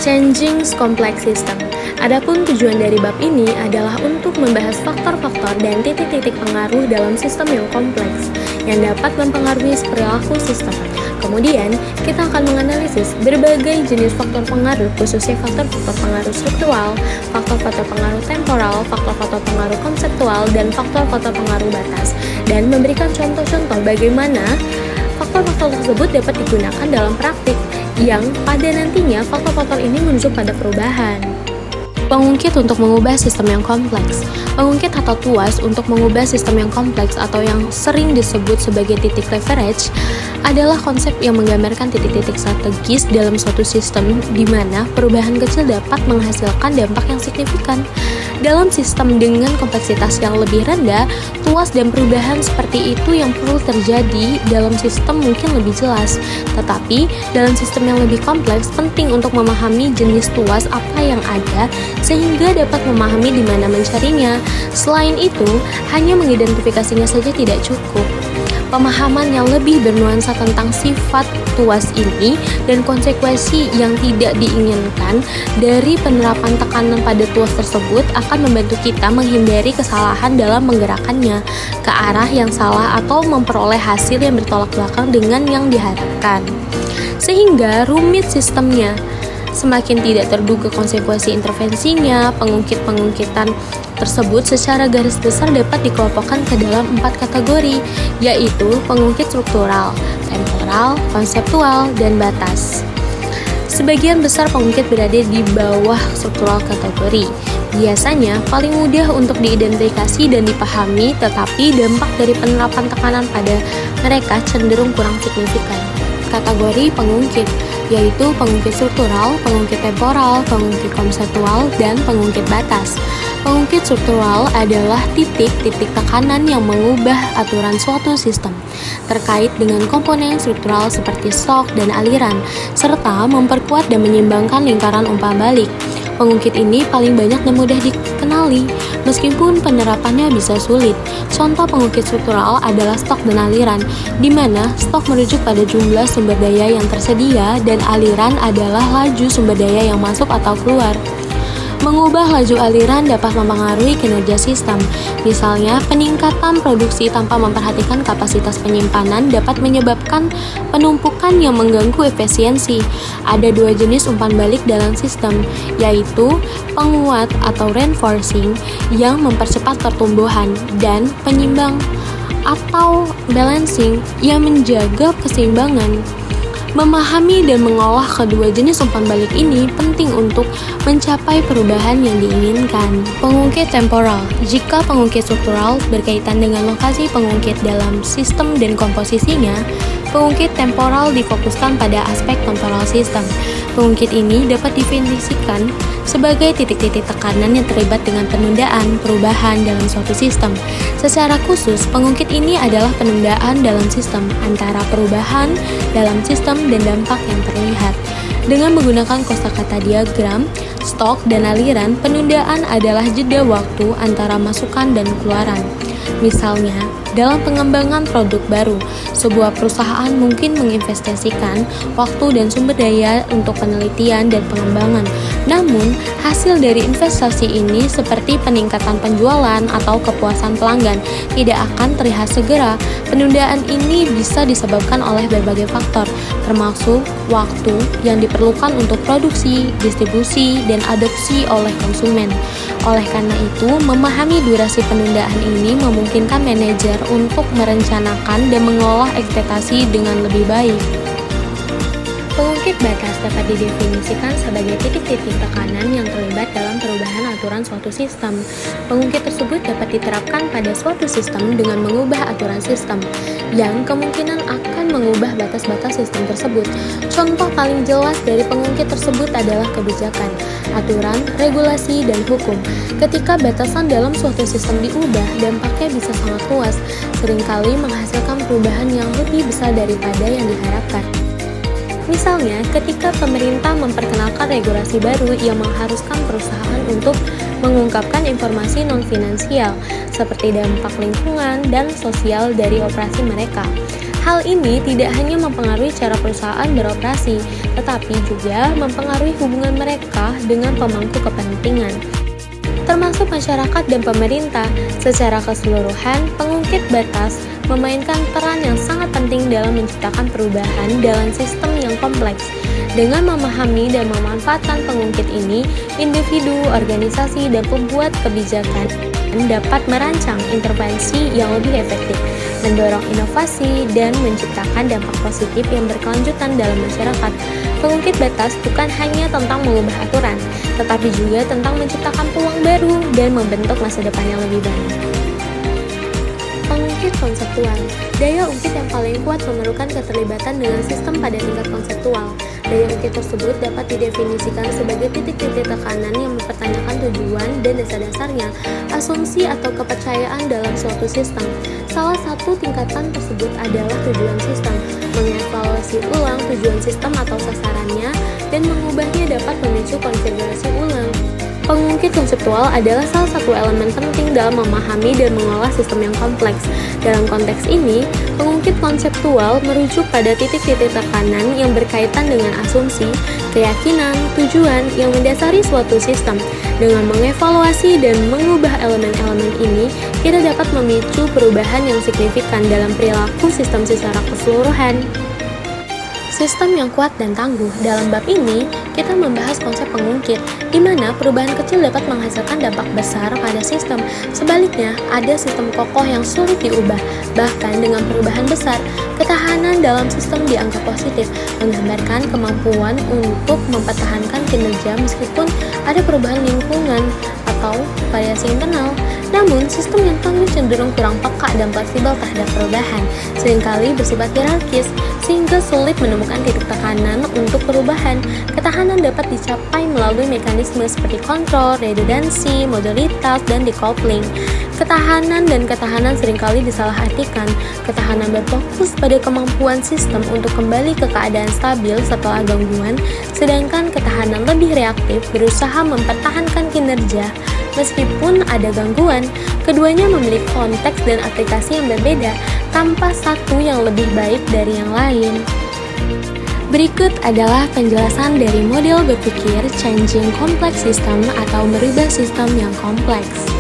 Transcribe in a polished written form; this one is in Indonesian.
Changing Complex System. Adapun tujuan dari bab ini adalah untuk membahas faktor-faktor dan titik-titik pengaruh dalam sistem yang kompleks yang dapat mempengaruhi perilaku sistem. Kemudian, kita akan menganalisis berbagai jenis faktor pengaruh, khususnya faktor-faktor pengaruh struktural, faktor-faktor pengaruh temporal, faktor-faktor pengaruh konseptual, dan faktor-faktor pengaruh batas, dan memberikan contoh-contoh bagaimana faktor-faktor tersebut dapat digunakan dalam praktik yang pada nantinya faktor-faktor ini menunjuk pada perubahan. Pengungkit untuk mengubah sistem yang kompleks. Pengungkit atau tuas untuk mengubah sistem yang kompleks atau yang sering disebut sebagai titik leverage adalah konsep yang menggambarkan titik-titik strategis dalam suatu sistem di mana perubahan kecil dapat menghasilkan dampak yang signifikan. Dalam sistem dengan kompleksitas yang lebih rendah, tuas dan perubahan seperti itu yang perlu terjadi dalam sistem mungkin lebih jelas. Tetapi, dalam sistem yang lebih kompleks, penting untuk memahami jenis tuas apa yang ada sehingga dapat memahami di mana mencarinya. Selain itu, hanya mengidentifikasinya saja tidak cukup. Pemahaman yang lebih bernuansa tentang sifat tuas ini dan konsekuensi yang tidak diinginkan dari penerapan tekanan pada tuas tersebut akan membantu kita menghindari kesalahan dalam menggerakkannya ke arah yang salah atau memperoleh hasil yang bertolak belakang dengan yang diharapkan. Sehingga rumit sistemnya. Semakin tidak terduga konsekuensi intervensinya, pengungkit-pengungkitan tersebut secara garis besar dapat dikelompokkan ke dalam 4 kategori, yaitu pengungkit struktural, temporal, konseptual, dan batas. Sebagian besar pengungkit berada di bawah struktural kategori. Biasanya paling mudah untuk diidentifikasi dan dipahami, tetapi dampak dari penerapan tekanan pada mereka cenderung kurang signifikan. Kategori pengungkit yaitu pengungkit struktural, pengungkit temporal, pengungkit konseptual, dan pengungkit batas. Pengungkit struktural adalah titik-titik tekanan yang mengubah aturan suatu sistem terkait dengan komponen struktural seperti stok dan aliran, serta memperkuat dan menyeimbangkan lingkaran umpan balik. Pengungkit ini paling banyak dan mudah dikenali, meskipun penerapannya bisa sulit. Contoh pengungkit struktural adalah stok dan aliran, di mana stok merujuk pada jumlah sumber daya yang tersedia dan aliran adalah laju sumber daya yang masuk atau keluar. Mengubah laju aliran dapat mempengaruhi kinerja sistem. Misalnya, peningkatan produksi tanpa memperhatikan kapasitas penyimpanan dapat menyebabkan penumpukan yang mengganggu efisiensi. Ada 2 jenis umpan balik dalam sistem, yaitu penguat atau reinforcing yang mempercepat pertumbuhan dan penyimbang atau balancing yang menjaga keseimbangan. Memahami dan mengolah kedua jenis umpan balik ini penting untuk mencapai perubahan yang diinginkan. Pengungkit temporal. Jika pengungkit struktural berkaitan dengan lokasi pengungkit dalam sistem dan komposisinya, pengungkit temporal difokuskan pada aspek temporal sistem. Pengungkit ini dapat definisikan sebagai titik-titik tekanan yang terlibat dengan penundaan perubahan dalam suatu sistem. Secara khusus, pengungkit ini adalah penundaan dalam sistem antara perubahan dalam sistem dan dampak yang terlihat. Dengan menggunakan kosakata diagram, stok dan aliran, penundaan adalah jeda waktu antara masukan dan keluaran. Misalnya, dalam pengembangan produk baru, sebuah perusahaan mungkin menginvestasikan waktu dan sumber daya untuk penelitian dan pengembangan. Namun, hasil dari investasi ini seperti peningkatan penjualan atau kepuasan pelanggan tidak akan terlihat segera. Penundaan ini bisa disebabkan oleh berbagai faktor, termasuk waktu yang diperlukan untuk produksi, distribusi, dan adopsi oleh konsumen. Oleh karena itu, memahami durasi penundaan ini memungkinkan manajer untuk merencanakan dan mengolah ekspektasi dengan lebih baik. Pengungkit batas dapat didefinisikan sebagai titik-titik tekanan yang terlibat dalam perubahan aturan suatu sistem. Pengungkit tersebut dapat diterapkan pada suatu sistem dengan mengubah aturan sistem, yang kemungkinan akan mengubah batas-batas sistem tersebut. Contoh paling jelas dari pengungkit tersebut adalah kebijakan, aturan, regulasi, dan hukum. Ketika batasan dalam suatu sistem diubah, dampaknya bisa sangat luas, seringkali menghasilkan perubahan yang lebih besar daripada yang diharapkan. Misalnya, ketika pemerintah memperkenalkan regulasi baru yang mengharuskan perusahaan untuk mengungkapkan informasi non-finansial, seperti dampak lingkungan dan sosial dari operasi mereka. Hal ini tidak hanya mempengaruhi cara perusahaan beroperasi, tetapi juga mempengaruhi hubungan mereka dengan pemangku kepentingan, termasuk masyarakat dan pemerintah. Secara keseluruhan, pengungkit batas memainkan peran yang sangat penting dalam menciptakan perubahan dalam sistem yang kompleks. Dengan memahami dan memanfaatkan pengungkit ini, individu, organisasi, dan pembuat kebijakan dapat merancang intervensi yang lebih efektif, mendorong inovasi, dan menciptakan dampak positif yang berkelanjutan dalam masyarakat. Pengungkit batas bukan hanya tentang mengubah aturan, tetapi juga tentang menciptakan peluang baru dan membentuk masa depan yang lebih baik. Pengungkit konseptual. Daya ungkit yang paling kuat memerlukan keterlibatan dengan sistem pada tingkat konseptual. Daya ungkit tersebut dapat didefinisikan sebagai titik-titik tekanan yang mempertanyakan tujuan dan dasar-dasarnya, asumsi atau kepercayaan dalam suatu sistem. Salah satu tingkatan tersebut adalah tujuan sistem, mengevaluasi ulang tujuan sistem atau sasarannya, dan mengubahnya dapat memicu konfigurasi ulang. Pengungkit konseptual adalah salah satu elemen penting dalam memahami dan mengolah sistem yang kompleks. Dalam konteks ini, pengungkit konseptual merujuk pada titik-titik tekanan yang berkaitan dengan asumsi, keyakinan, tujuan yang mendasari suatu sistem. Dengan mengevaluasi dan mengubah elemen-elemen ini, kita dapat memicu perubahan yang signifikan dalam perilaku sistem secara keseluruhan. Sistem yang kuat dan tangguh. Dalam bab ini, kita membahas konsep pengungkit, di mana perubahan kecil dapat menghasilkan dampak besar pada sistem. Sebaliknya, ada sistem kokoh yang sulit diubah. Bahkan dengan perubahan besar, ketahanan dalam sistem dianggap positif, menggambarkan kemampuan untuk mempertahankan kinerja meskipun ada perubahan lingkungan atau variasi internal. Namun, sistem yang tangguh cenderung kurang peka dan fleksibel terhadap perubahan, seringkali bersifat hierarkis, sehingga sulit menemukan titik tekanan untuk perubahan. Ketahanan dapat dicapai melalui mekanisme seperti kontrol, redundansi, modalitas, dan decoupling. Ketahanan dan ketahanan seringkali disalahartikan. Ketahanan berfokus pada kemampuan sistem untuk kembali ke keadaan stabil setelah gangguan, sedangkan ketahanan lebih reaktif berusaha mempertahankan kinerja meskipun ada gangguan. Keduanya memiliki konteks dan aplikasi yang berbeda, tanpa satu yang lebih baik dari yang lain. Berikut adalah penjelasan dari model berpikir changing complex system atau merubah sistem yang kompleks.